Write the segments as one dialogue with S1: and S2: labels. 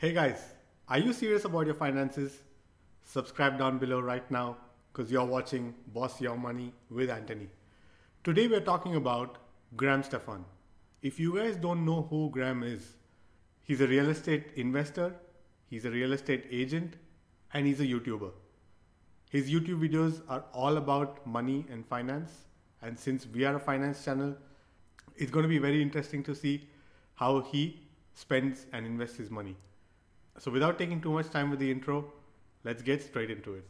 S1: Hey guys, are you serious about your finances? Subscribe down below right now because you're watching Boss Your Money with Anthony. Today we're talking about Graham Stephan. If you guys don't know who Graham is, he's a real estate investor, he's a real estate agent, and he's a YouTuber. His YouTube videos are all about money and finance. And since we are a finance channel, it's going to be very interesting to see how he spends and invests his money. So without taking too much time with the intro, let's get straight into it.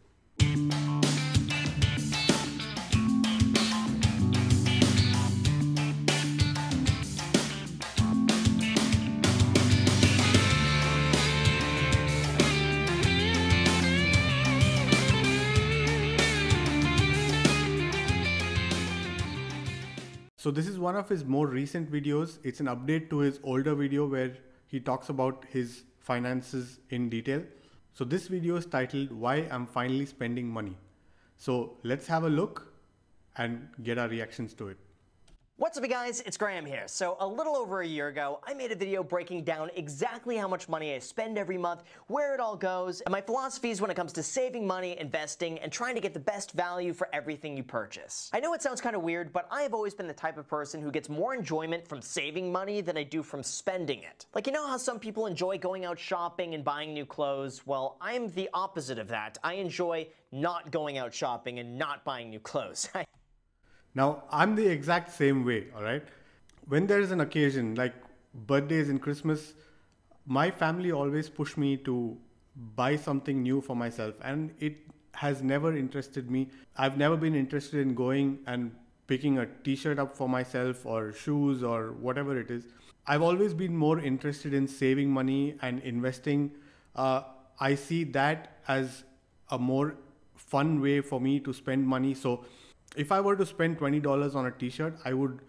S1: So this is one of his more recent videos. It's an update to his older video where he talks about his finances in detail. So this video is titled Why I'm Finally Spending Money. So let's have a look and get our reactions to it.
S2: What's up, you guys? It's Graham here. So a little over a year ago, I made a video breaking down exactly how much money I spend every month, where it all goes, and my philosophies when it comes to saving money, investing, and trying to get the best value for everything you purchase. I know it sounds kind of weird, but I have always been the type of person who gets more enjoyment from saving money than I do from spending it. Like, you know how some people enjoy going out shopping and buying new clothes? Well, I'm the opposite of that. I enjoy not going out shopping and not buying new clothes.
S1: Now, I'm the exact same way, all right? When there is an occasion like birthdays and Christmas, my family always push me to buy something new for myself, and it has never interested me. I've never been interested in going and picking a t-shirt up for myself or shoes or whatever it is. I've always been more interested in saving money and investing. I see that as a more fun way for me to spend money. So if I were to spend $20 on a t-shirt, I would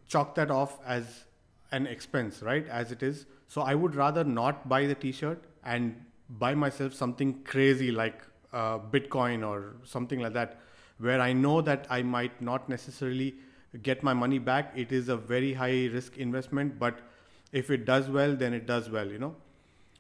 S1: chalk that off as an expense, right? As it is. So I would rather not buy the t-shirt and buy myself something crazy like Bitcoin or something like that, where I know that I might not necessarily get my money back. It is a very high risk investment, but if it does well, then it does well, you know?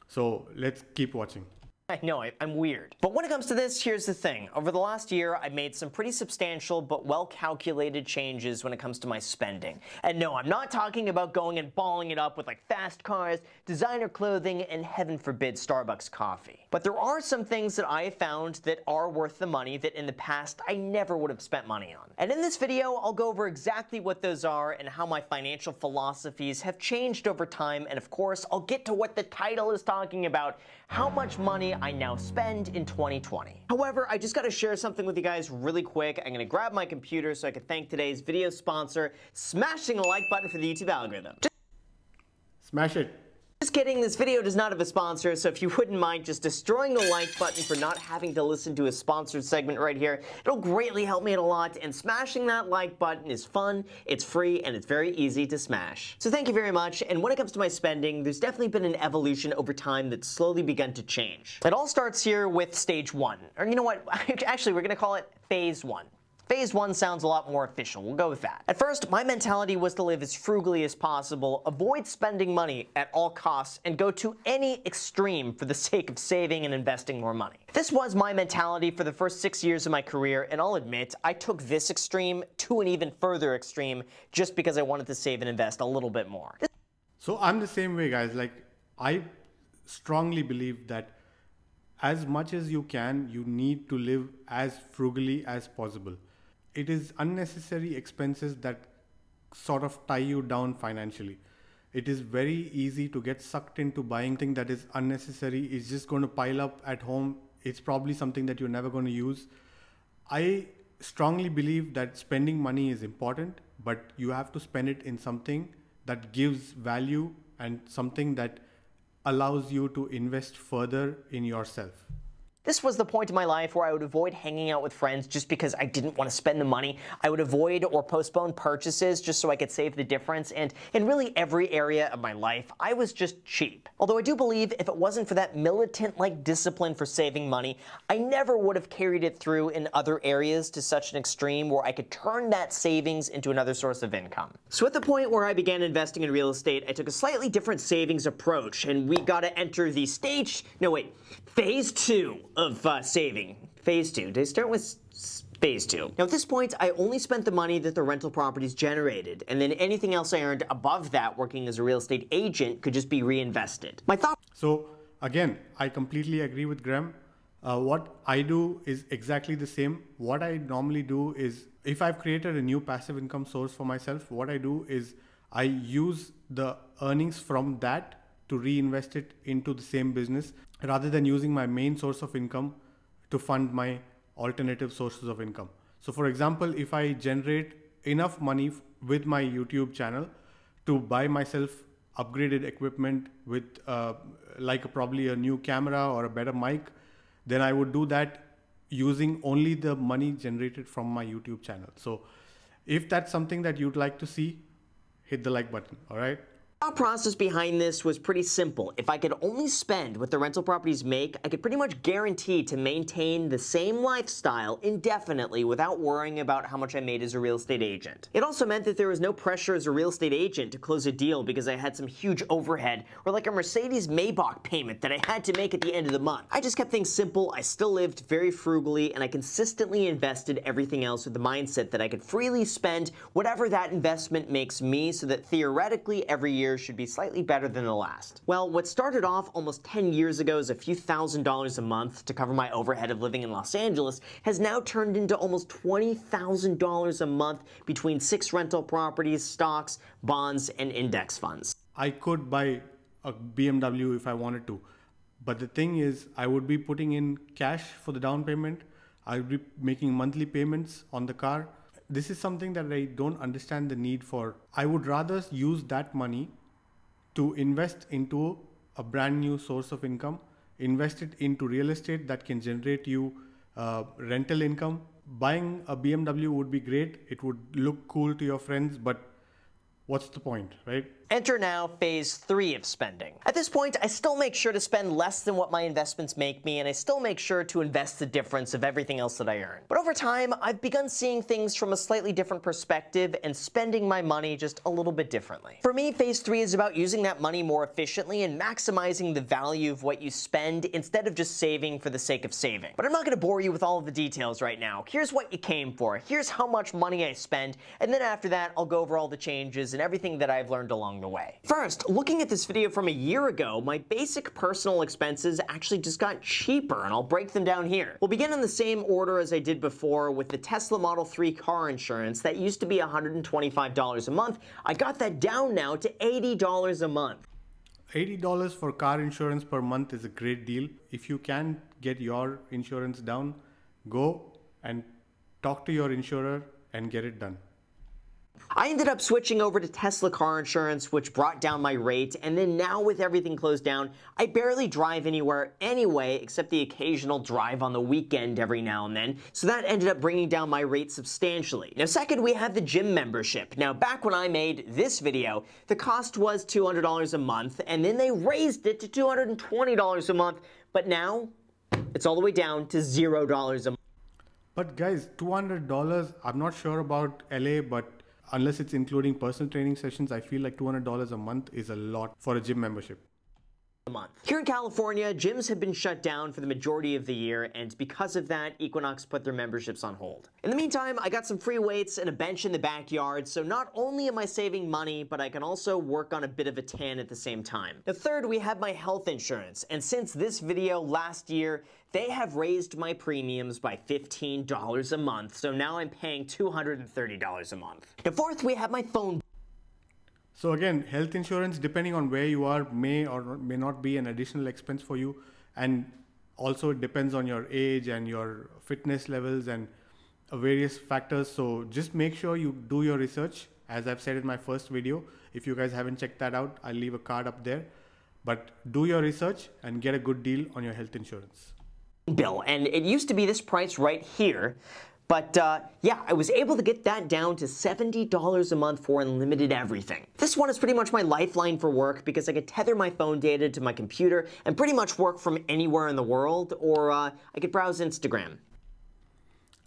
S1: So let's keep watching.
S2: I know, I'm weird. But when it comes to this, here's the thing. Over the last year, I've made some pretty substantial but well-calculated changes when it comes to my spending. And no, I'm not talking about going and balling it up with like fast cars, designer clothing, and heaven forbid, Starbucks coffee. But there are some things that I have found that are worth the money that in the past I never would have spent money on. And in this video, I'll go over exactly what those are and how my financial philosophies have changed over time. And of course, I'll get to what the title is talking about, how much money I now spend in 2020. However, I just gotta share something with you guys really quick. I'm gonna grab my computer so I can thank today's video sponsor, smashing the like button for the YouTube algorithm.
S1: Smash it.
S2: Just kidding, this video does not have a sponsor, so if you wouldn't mind just destroying the like button for not having to listen to a sponsored segment right here, it'll greatly help me out a lot, and smashing that like button is fun, it's free, and it's very easy to smash. So thank you very much, and when it comes to my spending, there's definitely been an evolution over time that's slowly begun to change. It all starts here with stage one, or you know what, actually we're gonna call it phase one. Phase one sounds a lot more official. We'll go with that. At first, my mentality was to live as frugally as possible, avoid spending money at all costs, and go to any extreme for the sake of saving and investing more money. This was my mentality for the first 6 years of my career, and I'll admit, I took this extreme to an even further extreme just because I wanted to save and invest a little bit more.
S1: So I'm the same way, guys. Like, I strongly believe that as much as you can, you need to live as frugally as possible. It is unnecessary expenses that sort of tie you down financially. It is very easy to get sucked into buying things that is unnecessary. It's just going to pile up at home. It's probably something that you're never going to use. I strongly believe that spending money is important, but you have to spend it in something that gives value and something that allows you to invest further in yourself.
S2: This was the point in my life where I would avoid hanging out with friends just because I didn't want to spend the money. I would avoid or postpone purchases just so I could save the difference, and in really every area of my life, I was just cheap. Although I do believe if it wasn't for that militant-like discipline for saving money, I never would have carried it through in other areas to such an extreme where I could turn that savings into another source of income. So at the point where I began investing in real estate, I took a slightly different savings approach, and we got to enter the phase 2 of saving. Phase 2. Did I start with phase 2? Now at this point, I only spent the money that the rental properties generated, and then anything else I earned above that working as a real estate agent could just be reinvested.
S1: So again, I completely agree with Graham. What I do is exactly the same. What I normally do is, if I've created a new passive income source for myself, what I do is I use the earnings from that to reinvest it into the same business rather than using my main source of income to fund my alternative sources of income. So for example, if I generate enough money with my YouTube channel to buy myself upgraded equipment with probably a new camera or a better mic, then I would do that using only the money generated from my YouTube channel. So if that's something that you'd like to see, hit the like button, all right?
S2: The thought process behind this was pretty simple. If I could only spend what the rental properties make, I could pretty much guarantee to maintain the same lifestyle indefinitely without worrying about how much I made as a real estate agent. It also meant that there was no pressure as a real estate agent to close a deal because I had some huge overhead or like a Mercedes Maybach payment that I had to make at the end of the month. I just kept things simple, I still lived very frugally, and I consistently invested everything else with the mindset that I could freely spend whatever that investment makes me, so that theoretically every year should be slightly better than the last. Well, what started off almost 10 years ago as a few $1,000s a month to cover my overhead of living in Los Angeles has now turned into almost $20,000 a month between 6 rental properties, stocks, bonds, and index funds.
S1: I could buy a BMW if I wanted to, but the thing is, I would be putting in cash for the down payment. I would be making monthly payments on the car. This is something that I don't understand the need for. I would rather use that money to invest into a brand new source of income, invest it into real estate that can generate you rental income. Buying a BMW would be great. It would look cool to your friends, but what's the point, right?
S2: Enter now phase 3 of spending. At this point, I still make sure to spend less than what my investments make me, and I still make sure to invest the difference of everything else that I earn. But over time, I've begun seeing things from a slightly different perspective and spending my money just a little bit differently. For me, phase 3 is about using that money more efficiently and maximizing the value of what you spend instead of just saving for the sake of saving. But I'm not going to bore you with all of the details right now. Here's what you came for. Here's how much money I spend, and then after that, I'll go over all the changes and everything that I've learned along the way. First, looking at this video from a year ago, my basic personal expenses actually just got cheaper, and I'll break them down here. We'll begin in the same order as I did before with the Tesla Model 3 car insurance that used to be $125 a month. I got that down now to $80 a month.
S1: $80 for car insurance per month is a great deal. If you can get your insurance down, go and talk to your insurer and get it done.
S2: I ended up switching over to Tesla car insurance, which brought down my rate, and then now with everything closed down, I barely drive anywhere anyway, except the occasional drive on the weekend every now and then, so that ended up bringing down my rate substantially. Now second, we have the gym membership. Now back when I made this video, the cost was $200 a month, and then they raised it to $220 a month, but now it's all the way down to $0 a month.
S1: But guys, $200, I'm not sure about LA, but unless it's including personal training sessions, I feel like $200 a month is a lot for a gym membership.
S2: Here in California, gyms have been shut down for the majority of the year, and because of that, Equinox put their memberships on hold. In the meantime, I got some free weights and a bench in the backyard, so not only am I saving money, but I can also work on a bit of a tan at the same time. The third, we have my health insurance, and since this video last year, they have raised my premiums by $15 a month, so now I'm paying $230 a month. And fourth, we have my phone.
S1: So again, health insurance, depending on where you are, may or may not be an additional expense for you. And also it depends on your age and your fitness levels and various factors. So just make sure you do your research. As I've said in my first video, if you guys haven't checked that out, I'll leave a card up there. But do your research and get a good deal on your health insurance.
S2: bill, and it used to be this price right here. But yeah, I was able to get that down to $70 a month for unlimited everything. This one is pretty much my lifeline for work because I could tether my phone data to my computer and pretty much work from anywhere in the world, or I could browse Instagram.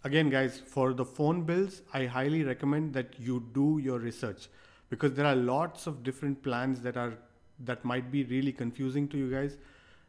S1: Again, guys, for the phone bills, I highly recommend that you do your research because there are lots of different plans that might be really confusing to you guys.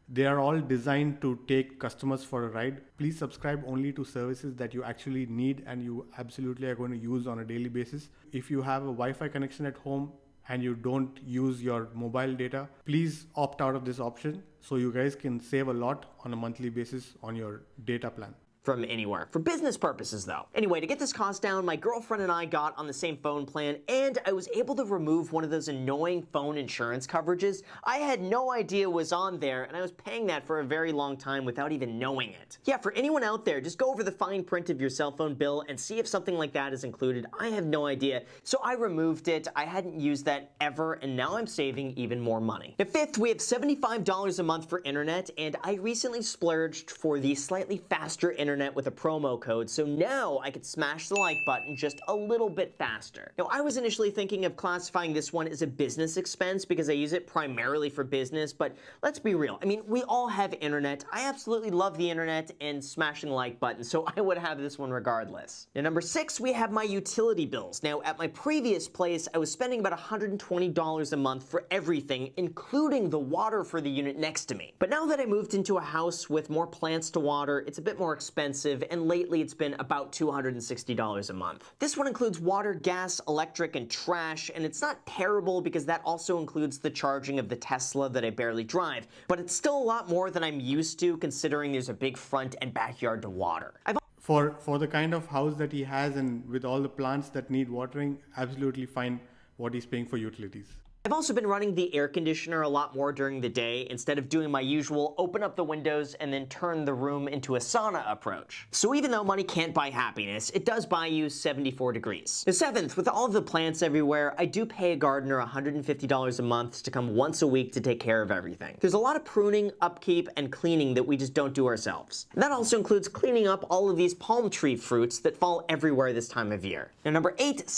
S1: They are all designed to take customers for a ride. Please subscribe only to services that you actually need and you absolutely are going to use on a daily basis. If you have a Wi-Fi connection at home and you don't use your mobile data, please opt out of this option so you guys can save a lot on a monthly basis on your data plan.
S2: From anywhere. For business purposes though. Anyway, to get this cost down, my girlfriend and I got on the same phone plan and I was able to remove one of those annoying phone insurance coverages I had no idea was on there, and I was paying that for a very long time without even knowing it. Yeah, for anyone out there, just go over the fine print of your cell phone bill and see if something like that is included. I have no idea, so I removed it. I hadn't used that ever, and now I'm saving even more money. Now, fifth, we have $75 a month for internet, and I recently splurged for the slightly faster internet with a promo code, so now I could smash the like button just a little bit faster. Now, I was initially thinking of classifying this one as a business expense because I use it primarily for business, but let's be real. I mean, we all have internet. I absolutely love the internet and smashing the like button, so I would have this one regardless. Now, number 6, we have my utility bills. Now, at my previous place, I was spending about $120 a month for everything, including the water for the unit next to me. But now that I moved into a house with more plants to water, it's a bit more expensive, and lately it's been about $260 a month. This one includes water, gas, electric, and trash, and it's not terrible because that also includes the charging of the Tesla that I barely drive, but it's still a lot more than I'm used to considering there's a big front and backyard to water.
S1: For the kind of house that he has and with all the plants that need watering, absolutely fine what he's paying for utilities.
S2: I've also been running the air conditioner a lot more during the day instead of doing my usual open up the windows and then turn the room into a sauna approach. So even though money can't buy happiness, it does buy you 74 degrees. The 7th, with all of the plants everywhere, I do pay a gardener $150 a month to come once a week to take care of everything. There's a lot of pruning, upkeep, and cleaning that we just don't do ourselves. And that also includes cleaning up all of these palm tree fruits that fall everywhere this time of year. Now, number 8,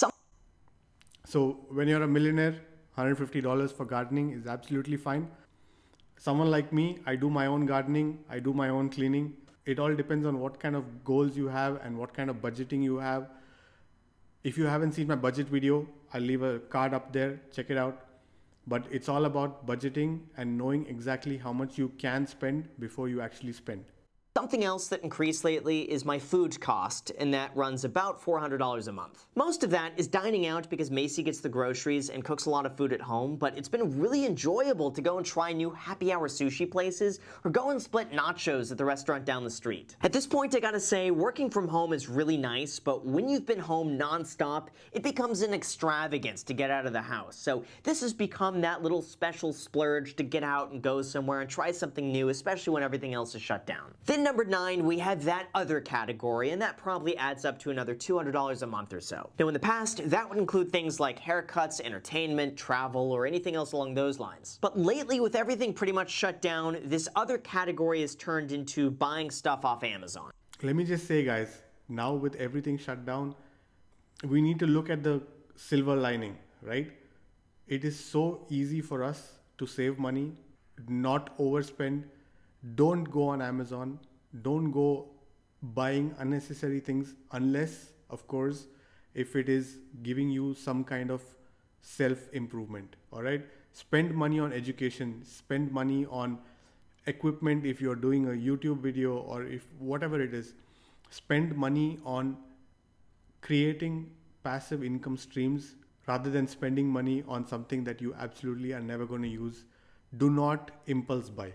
S1: So when you're a millionaire, $150 for gardening is absolutely fine. Someone like me, I do my own gardening, I do my own cleaning. It all depends on what kind of goals you have and what kind of budgeting you have. If you haven't seen my budget video, I'll leave a card up there, check it out. But it's all about budgeting and knowing exactly how much you can spend before you actually spend.
S2: Something else that increased lately is my food cost, and that runs about $400 a month. Most of that is dining out because Macy gets the groceries and cooks a lot of food at home, but it's been really enjoyable to go and try new happy hour sushi places or go and split nachos at the restaurant down the street. At this point, I gotta say, working from home is really nice, but when you've been home nonstop, it becomes an extravagance to get out of the house. So this has become that little special splurge to get out and go somewhere and try something new, especially when everything else is shut down. Then number 9, we have that other category, and that probably adds up to another $200 a month or so. Now in the past, that would include things like haircuts, entertainment, travel, or anything else along those lines. But lately, with everything pretty much shut down, this other category has turned into buying stuff off Amazon.
S1: Let me just say, guys, now with everything shut down, we need to look at the silver lining, right? It is so easy for us to save money, not overspend. Don't go on Amazon. Don't go buying unnecessary things unless, of course, if it is giving you some kind of self-improvement, all right? Spend money on education, spend money on equipment if you're doing a YouTube video or if whatever it is. Spend money on creating passive income streams rather than spending money on something that you absolutely are never going to use. Do not impulse buy.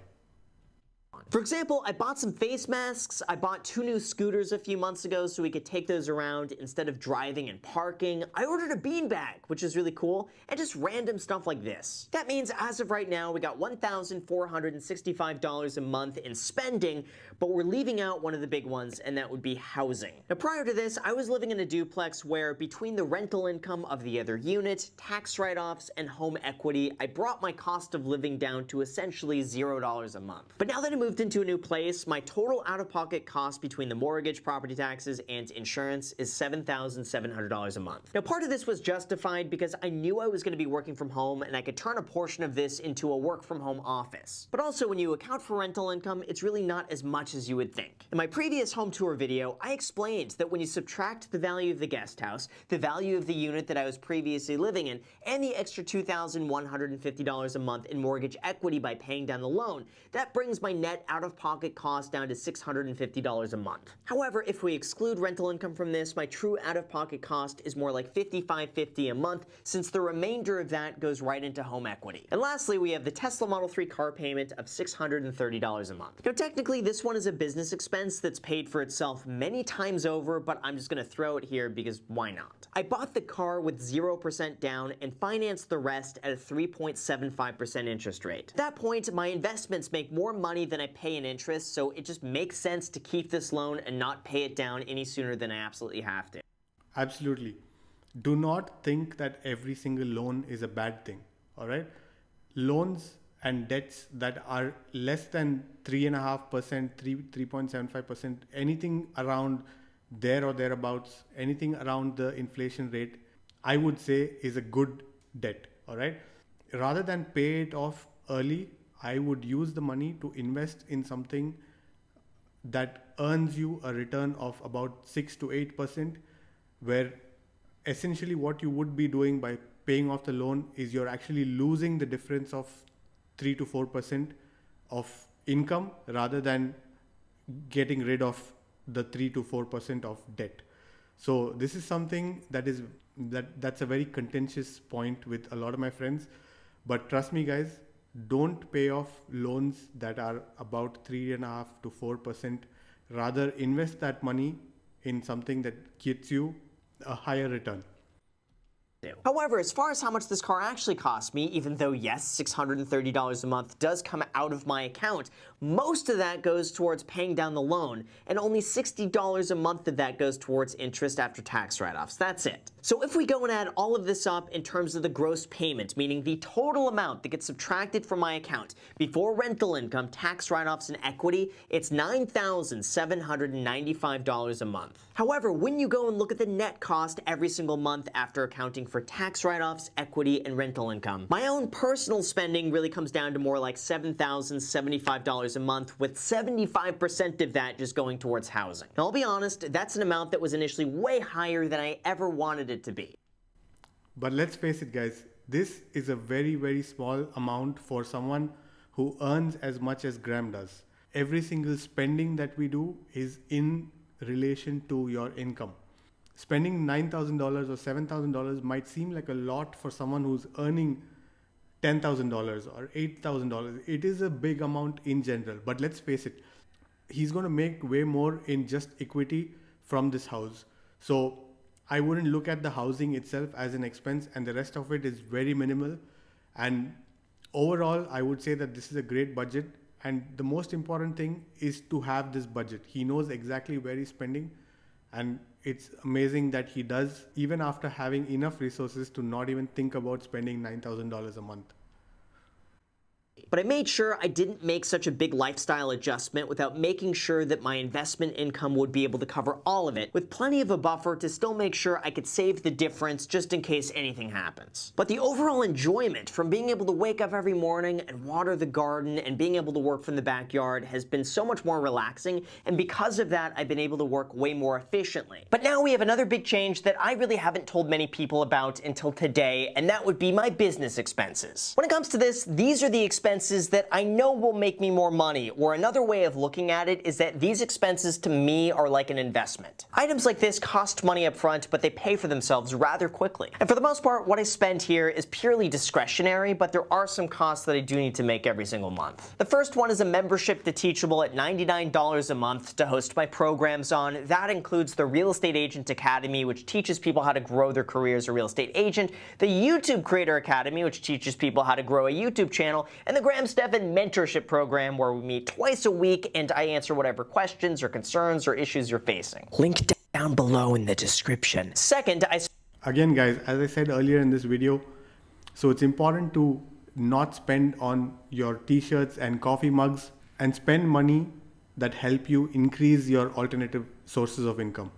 S2: For example, I bought some face masks. I bought 2 new scooters a few months ago so we could take those around instead of driving and parking. I ordered a beanbag, which is really cool, and just random stuff like this. That means as of right now, we got $1,465 a month in spending, but we're leaving out one of the big ones, and that would be housing. Now, prior to this, I was living in a duplex where between the rental income of the other unit, tax write-offs, and home equity, I brought my cost of living down to essentially $0 a month. But now that I moved moved into a new place, my total out-of-pocket cost between the mortgage, property taxes, and insurance is $7,700 a month. Now, part of this was justified because I knew I was going to be working from home and I could turn a portion of this into a work-from-home office. But also, when you account for rental income, it's really not as much as you would think. In my previous home tour video, I explained that when you subtract the value of the guest house, the value of the unit that I was previously living in, and the extra $2,150 a month in mortgage equity by paying down the loan, that brings my net out-of-pocket cost down to $650 a month. However, if we exclude rental income from this, my true out-of-pocket cost is more like $55.50 a month, since the remainder of that goes right into home equity. And lastly, we have the Tesla Model 3 car payment of $630 a month. Now, technically, this one is a business expense that's paid for itself many times over, but I'm just going to throw it here because why not? I bought the car with 0% down and financed the rest at a 3.75% interest rate. At that point, my investments make more money than I pay in interest, so it just makes sense to keep this loan and not pay it down any sooner than I absolutely have to.
S1: Absolutely. Do not think that every single loan is a bad thing, all right? Loans and debts that are less than 3.5%, 3.75%, anything around there or thereabouts, anything around the inflation rate, I would say is a good debt, all right? Rather than pay it off early, I would use the money to invest in something that earns you a return of about 6 to 8%, where essentially what you would be doing by paying off the loan is you're actually losing the difference of 3 to 4% of income rather than getting rid of the 3 to 4% of debt. So this is something that's a very contentious point with a lot of my friends. But trust me, guys, don't pay off loans that are about 3.5 to 4%. Rather, invest that money in something that gets you a higher return.
S2: However, as far as how much this car actually cost me, even though yes, $630 a month does come out of my account, most of that goes towards paying down the loan, and only $60 a month of that goes towards interest after tax write-offs. That's it. So if we go and add all of this up in terms of the gross payment, meaning the total amount that gets subtracted from my account before rental income, tax write-offs, and equity, it's $9,795 a month. However, when you go and look at the net cost every single month after accounting for tax write-offs, equity, and rental income, my own personal spending really comes down to more like $7,075 a month, with 75% of that just going towards housing. Now, I'll be honest, that's an amount that was initially way higher than I ever wanted it to be.
S1: But let's face it, guys, this is a very, very small amount for someone who earns as much as Graham does. Every single spending that we do is in relation to your income. Spending $9,000 or $7,000 might seem like a lot for someone who's earning $10,000 or $8,000. It is a big amount in general, but let's face it, he's going to make way more in just equity from this house. So I wouldn't look at the housing itself as an expense, and the rest of it is very minimal. And overall, I would say that this is a great budget. And the most important thing is to have this budget. He knows exactly where he's spending, and it's amazing that he does, even after having enough resources to not even think about spending $9,000 a month.
S2: But I made sure I didn't make such a big lifestyle adjustment without making sure that my investment income would be able to cover all of it, with plenty of a buffer to still make sure I could save the difference just in case anything happens. But the overall enjoyment from being able to wake up every morning and water the garden and being able to work from the backyard has been so much more relaxing, and because of that, I've been able to work way more efficiently. But now we have another big change that I really haven't told many people about until today, and that would be my business expenses. When it comes to this, these are the expenses that I know will make me more money, or another way of looking at it is that these expenses to me are like an investment. Items like this cost money up front, but they pay for themselves rather quickly. And for the most part, what I spend here is purely discretionary, but there are some costs that I do need to make every single month. The first one is a membership to Teachable at $99 a month to host my programs on. That includes the Real Estate Agent Academy, which teaches people how to grow their career as a real estate agent, the YouTube Creator Academy, which teaches people how to grow a YouTube channel, and the Graham Stephan Mentorship Program, where we meet twice a week and I answer whatever questions or concerns or issues you're facing. Link down below in the description. Second,
S1: Again, guys, as I said earlier in this video, so it's important to not spend on your t-shirts and coffee mugs and spend money that help you increase your alternative sources of income.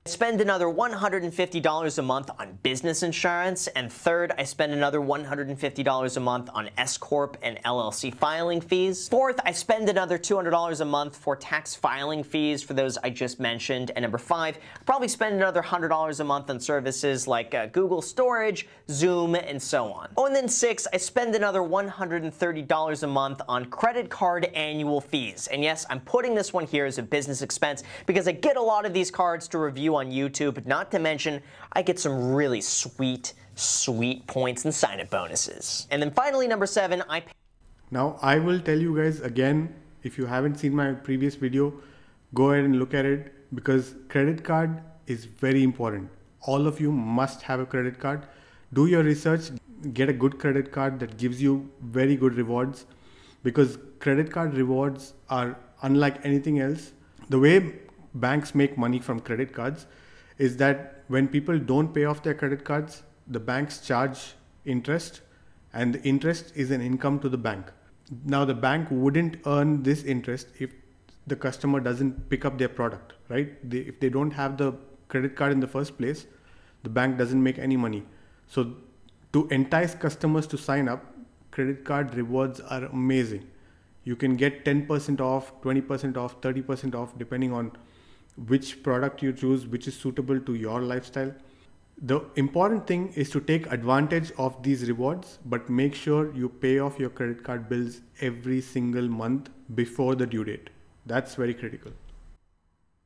S2: I spend another $150 a month on business insurance, and third, I spend another $150 a month on S-Corp and LLC filing fees. Fourth, I spend another $200 a month for tax filing fees for those I just mentioned. And number five, I probably spend another $100 a month on services like Google Storage, Zoom, and so on. Oh, and then six, I spend another $130 a month on credit card annual fees. And yes, I'm putting this one here as a business expense because I get a lot of these cards to review on YouTube, not to mention I get some really sweet points and sign-up bonuses. And then finally, number seven,
S1: Now I will tell you guys again, if you haven't seen my previous video, go ahead and look at it, because credit card is very important. All of you must have a credit card. Do your research, get a good credit card that gives you very good rewards, because credit card rewards are unlike anything else. The way banks make money from credit cards is that when people don't pay off their credit cards, the banks charge interest, and the interest is an income to the bank. Now the bank wouldn't earn this interest if the customer doesn't pick up their product, right? If they don't have the credit card in the first place, the bank doesn't make any money. So to entice customers to sign up, credit card rewards are amazing. You can get 10% off, 20% off, 30% off, depending on which product you choose, which is suitable to your lifestyle. The important thing is to take advantage of these rewards, but make sure you pay off your credit card bills every single month before the due date. That's very critical.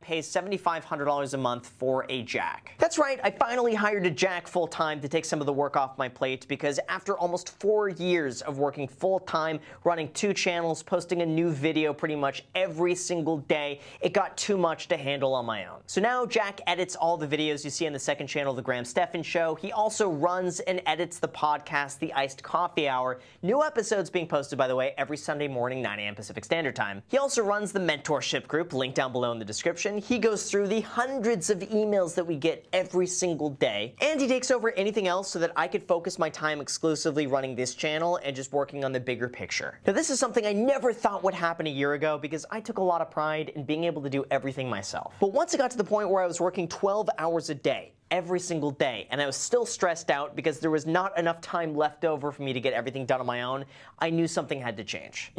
S2: Pays $7,500 a month for a jack. That's right, I finally hired a jack full-time to take some of the work off my plate, because after almost 4 years of working full-time, running 2 channels, posting a new video pretty much every single day, it got too much to handle on my own. So now Jack edits all the videos you see on the second channel, The Graham Stephan Show. He also runs and edits the podcast, The Iced Coffee Hour. New episodes being posted, by the way, every Sunday morning, 9 a.m. Pacific Standard Time. He also runs the mentorship group, link down below in the description. He goes through the hundreds of emails that we get every single day, and he takes over anything else so that I could focus my time exclusively running this channel and just working on the bigger picture. Now, this is something I never thought would happen a year ago, because I took a lot of pride in being able to do everything myself. But once it got to the point where I was working 12 hours a day, every single day, and I was still stressed out because there was not enough time left over for me to get everything done on my own, I knew something had to change.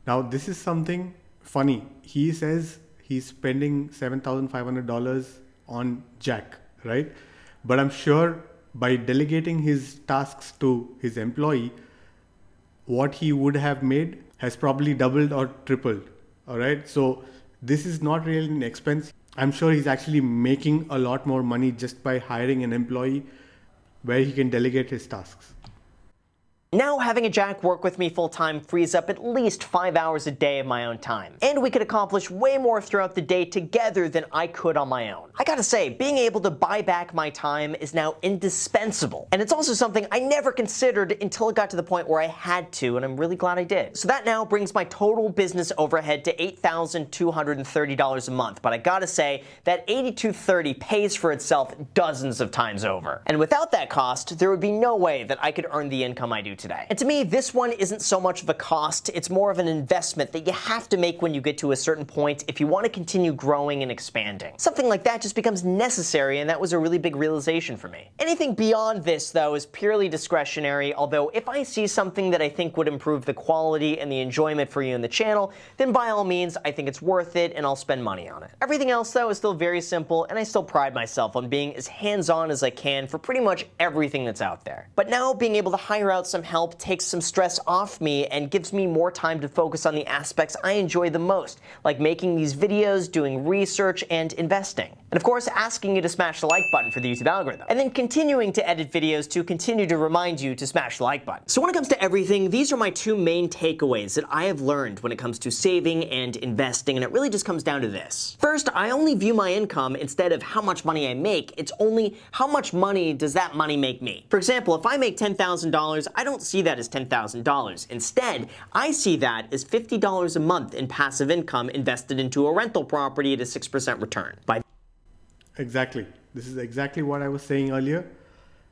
S1: Now, this is something funny. He says he's spending $7,500 on Jack, right? But I'm sure by delegating his tasks to his employee, what he would have made has probably doubled or tripled, all right? So this is not really an expense. I'm sure he's actually making a lot more money just by hiring an employee where he can delegate his tasks.
S2: Now, having a jack work with me full-time frees up at least 5 hours a day of my own time. And we could accomplish way more throughout the day together than I could on my own. I gotta say, being able to buy back my time is now indispensable. And it's also something I never considered until it got to the point where I had to, and I'm really glad I did. So that now brings my total business overhead to $8,230 a month. But I gotta say, that $8,230 pays for itself dozens of times over. And without that cost, there would be no way that I could earn the income I do today. And to me, this one isn't so much of a cost, it's more of an investment that you have to make when you get to a certain point if you want to continue growing and expanding. Something like that just becomes necessary, and that was a really big realization for me. Anything beyond this, though, is purely discretionary, although if I see something that I think would improve the quality and the enjoyment for you in the channel, then by all means, I think it's worth it and I'll spend money on it. Everything else, though, is still very simple, and I still pride myself on being as hands-on as I can for pretty much everything that's out there. But now, being able to hire out some help takes some stress off me and gives me more time to focus on the aspects I enjoy the most, like making these videos, doing research, and investing. And of course, asking you to smash the like button for the YouTube algorithm. And then continuing to edit videos to continue to remind you to smash the like button. So when it comes to everything, these are my 2 main takeaways that I have learned when it comes to saving and investing, and it really just comes down to this. First, I only view my income instead of how much money I make, it's only how much money does that money make me. For example, if I make $10,000, I don't see that as $10,000. Instead, I see that as $50 a month in passive income invested into a rental property at a 6% return.
S1: Exactly. This is exactly what I was saying earlier.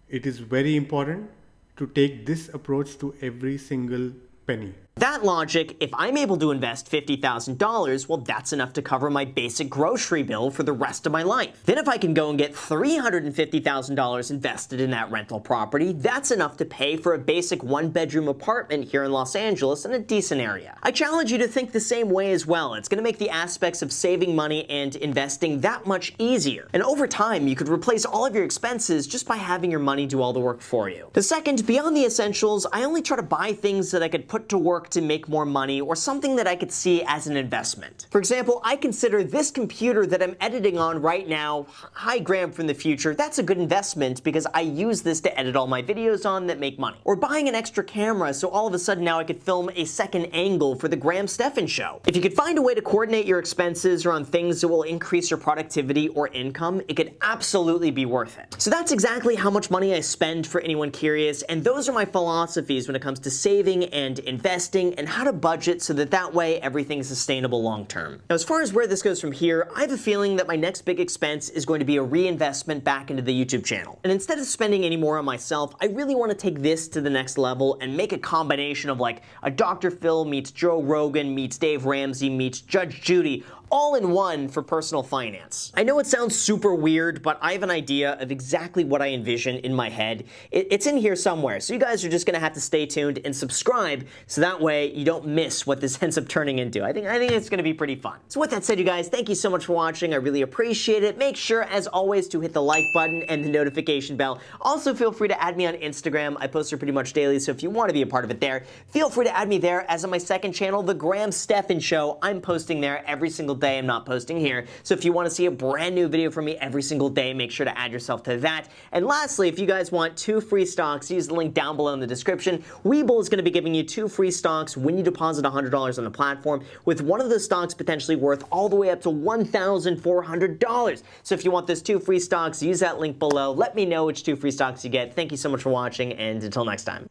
S1: It is very important to take this approach to every single penny.
S2: That logic, if I'm able to invest $50,000, well, that's enough to cover my basic grocery bill for the rest of my life. Then if I can go and get $350,000 invested in that rental property, that's enough to pay for a basic one-bedroom apartment here in Los Angeles in a decent area. I challenge you to think the same way as well. It's going to make the aspects of saving money and investing that much easier. And over time, you could replace all of your expenses just by having your money do all the work for you. The second, beyond the essentials, I only try to buy things that I could put to work to make more money or something that I could see as an investment. For example, I consider this computer that I'm editing on right now, hi Graham from the future, that's a good investment because I use this to edit all my videos on that make money. Or buying an extra camera so all of a sudden now I could film a second angle for the Graham Stephan Show. If you could find a way to coordinate your expenses around things that will increase your productivity or income, it could absolutely be worth it. So that's exactly how much money I spend for anyone curious, and those are my philosophies when it comes to saving and investing and how to budget so that way everything's sustainable long term. Now, as far as where this goes from here, I have a feeling that my next big expense is going to be a reinvestment back into the YouTube channel. And instead of spending any more on myself, I really want to take this to the next level and make a combination of like a Dr. Phil meets Joe Rogan meets Dave Ramsey meets Judge Judy, all in one for personal finance. I know it sounds super weird, but I have an idea of exactly what I envision in my head. It's in here somewhere, so you guys are just gonna have to stay tuned and subscribe so that way you don't miss what this ends up turning into. I think it's gonna be pretty fun. So with that said, you guys, thank you so much for watching. I really appreciate it. Make sure, as always, to hit the like button and the notification bell. Also, feel free to add me on Instagram. I post there pretty much daily, so if you want to be a part of it there, feel free to add me there. As on my second channel, The Graham Stephan Show, I'm posting there every single day. I'm not posting here. So if you want to see a brand new video from me every single day, make sure to add yourself to that. And lastly, if you guys want 2 free stocks, use the link down below in the description. Webull is going to be giving you 2 free stocks when you deposit $100 on the platform, with one of the stocks potentially worth all the way up to $1,400. So if you want those 2 free stocks, use that link below. Let me know which 2 free stocks you get. Thank you so much for watching, and until next time.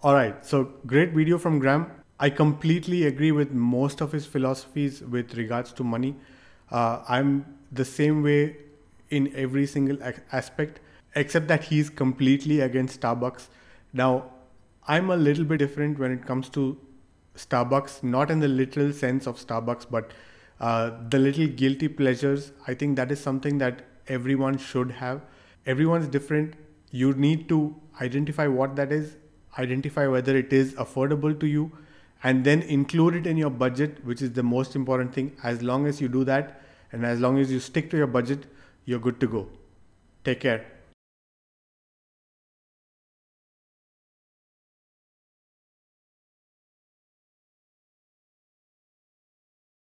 S1: All right, so great video from Graham. I completely agree with most of his philosophies with regards to money. I'm the same way in every single aspect, except that he's completely against Starbucks. Now, I'm a little bit different when it comes to Starbucks, not in the literal sense of Starbucks, but the little guilty pleasures. I think that is something that everyone should have. Everyone's different. You need to identify what that is, identify whether it is affordable to you, and then include it in your budget, which is the most important thing. As long as you do that, and as long as you stick to your budget, you're good to go. Take care.